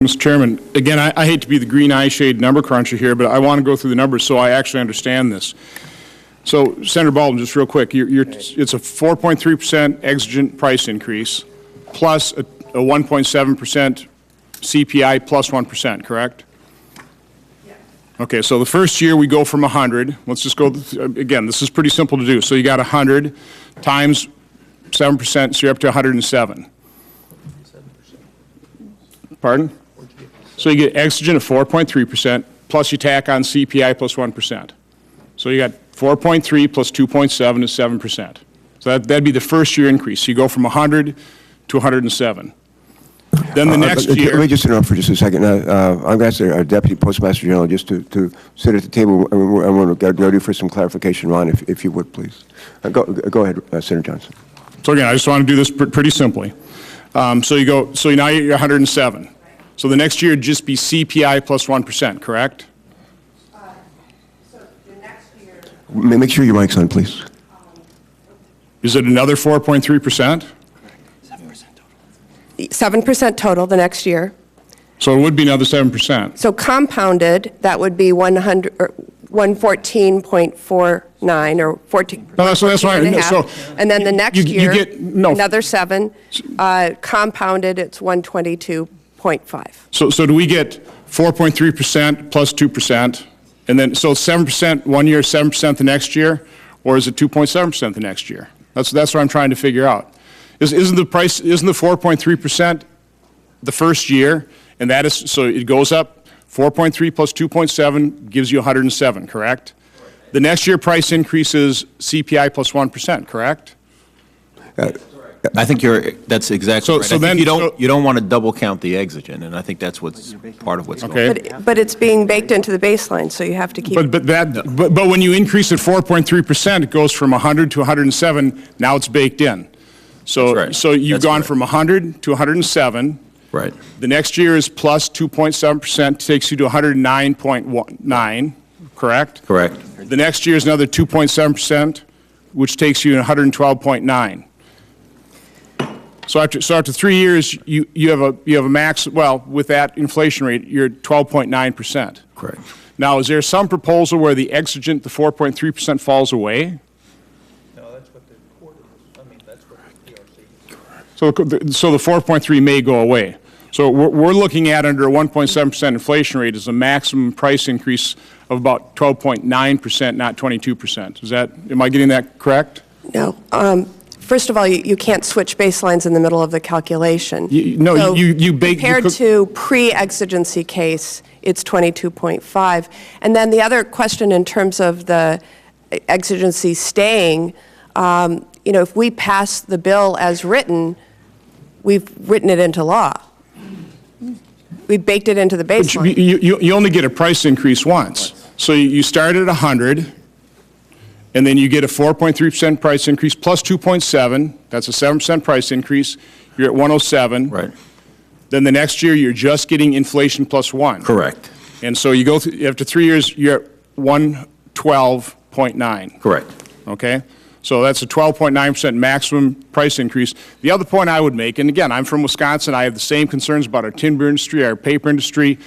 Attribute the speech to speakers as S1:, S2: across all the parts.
S1: Mr. Chairman, again, I hate to be the green eye shade number cruncher here, but I want to go through the numbers so I actually understand this. So, Senator Baldwin, just real quick, it's a 4.3% exigent price increase plus a 1.7% CPI plus 1%, correct? Yeah. Okay, so the first year we go from 100. Let's just go, again, this is pretty simple to do. So you got 100 times 7%, so you're up to 107. Pardon? So you get exigent of 4.3%, plus you tack on CPI plus 1%. So you got 4.3 plus 2.7 is 7%. So that'd be the first year increase. So you go from 100 to 107. Then the next year...
S2: Let me just interrupt for just a second. I'm going to ask our Deputy Postmaster General just to sit at the table. I want to get ready for some clarification, Ron, if you would, please. Go ahead, Senator Johnson.
S1: So again, I just want to do this pretty simply. So now you're 107. So the next year would just be CPI plus 1%, correct?
S3: So the next year...
S2: Make sure your mic's on, please.
S1: Is it another 4.3%?
S3: 7% total the next year.
S1: So it would be another 7%.
S3: So compounded, that would be 114.49 or 14.
S1: No, that's right. So
S3: and then the next year,
S1: you get,
S3: another 7. Compounded, it's 122.5.
S1: So do we get 4.3% plus 2%, and then so 7% one year, 7% the next year, or is it 2.7% the next year? That's what I'm trying to figure out. Isn't the 4.3% the first year, and that is so it goes up 4.3 plus 2.7 gives you 107, correct? The next year price increases CPI plus 1%, correct?
S4: I think that's exactly right.
S1: So then
S4: you don't want to double count the exigent, and I think that's what's part of what's going on.
S3: But it's being baked into the baseline, so you have to keep.
S1: But when you increase it 4.3%, it goes from 100 to 107. Now it's baked in. So
S4: right.
S1: So you've gone from 100 to 107.
S4: Right.
S1: The next year is plus 2.7%, takes you to 109.9. Correct.
S4: Correct.
S1: The next year is another 2.7%, which takes you to 112.9. So after 3 years, you have a max. Well, with that inflation rate, you're at 12.9%.
S4: Correct.
S1: Now, is there some proposal where the exigent, the 4.3%, falls away?
S5: No, that's what the court is. I mean, that's what the PRC is.
S1: So the 4.3 may go away. So we're looking at under a 1.7% inflation rate as a maximum price increase of about 12.9%, not 22%. Am I getting that correct?
S3: No. First of all, you can't switch baselines in the middle of the calculation. Compared to pre-exigency case, it's 22.5. And then the other question in terms of the exigency staying, if we pass the bill as written, we've written it into law. We baked it into the baseline.
S1: But you only get a price increase once. So you start at 100. And then you get a 4.3% price increase plus 2.7. That's a 7% price increase. You're at 107.
S4: Right.
S1: Then the next year, you're just getting inflation plus 1.
S4: Correct.
S1: And so you go through, after 3 years, you're at 112.9.
S4: Correct.
S1: Okay? So that's a 12.9% maximum price increase. The other point I would make, and again, I'm from Wisconsin. I have the same concerns about our timber industry, our paper industry,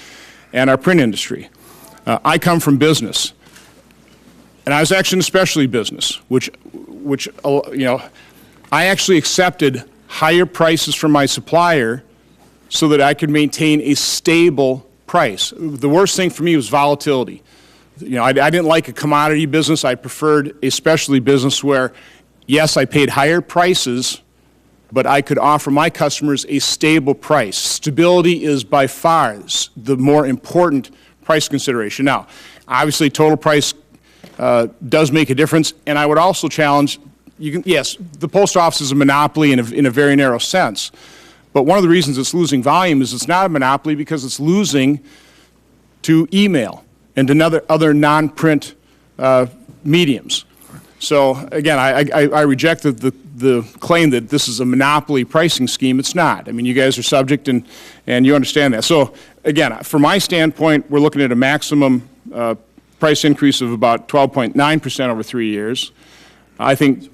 S1: and our print industry. I come from business. And I was actually in specialty business, which I actually accepted higher prices from my supplier so that I could maintain a stable price. The worst thing for me was volatility. I didn't like a commodity business. I preferred a specialty business where, yes, I paid higher prices, but I could offer my customers a stable price. Stability is by far the more important price consideration. Now, obviously, total price does make a difference, and I would also challenge, yes, the post office is a monopoly in a very narrow sense, but one of the reasons it's losing volume is it's not a monopoly because it's losing to email and to other non-print mediums. So again, I reject the claim that this is a monopoly pricing scheme. It's not. I mean, you guys are subject and you understand that. So again, from my standpoint, we're looking at a maximum price increase of about 12.9% over 3 years. I think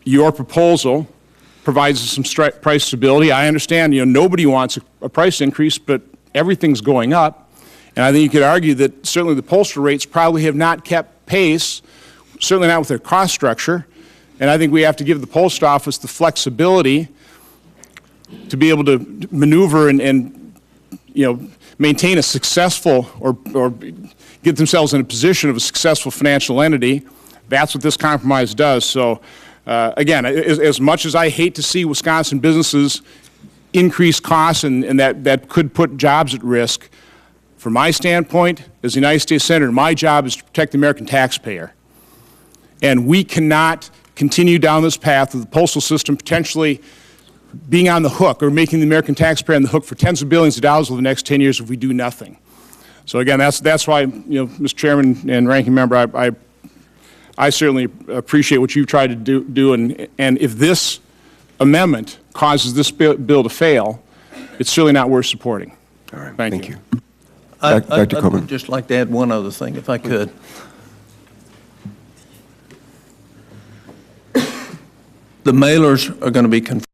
S1: your proposal provides us some price stability. I understand, nobody wants a price increase, but everything's going up. And I think you could argue that certainly the postal rates probably have not kept pace, certainly not with their cost structure. And I think we have to give the post office the flexibility to be able to maneuver and maintain a successful or get themselves in a position of a successful financial entity. That's what this compromise does. So, again, as much as I hate to see Wisconsin businesses increase costs and that could put jobs at risk, from my standpoint, as a United States Senator, my job is to protect the American taxpayer. And we cannot continue down this path of the postal system potentially being on the hook or making the American taxpayer on the hook for tens of billions of dollars over the next 10 years if we do nothing. So again, that's why, Mr. Chairman and Ranking Member, I certainly appreciate what you've tried to do, and if this amendment causes this bill to fail, it's certainly not worth supporting.
S2: All right.
S1: Thank you.
S2: Dr. Coburn.
S5: I'd just like to add one other thing, if I could. The mailers are going to be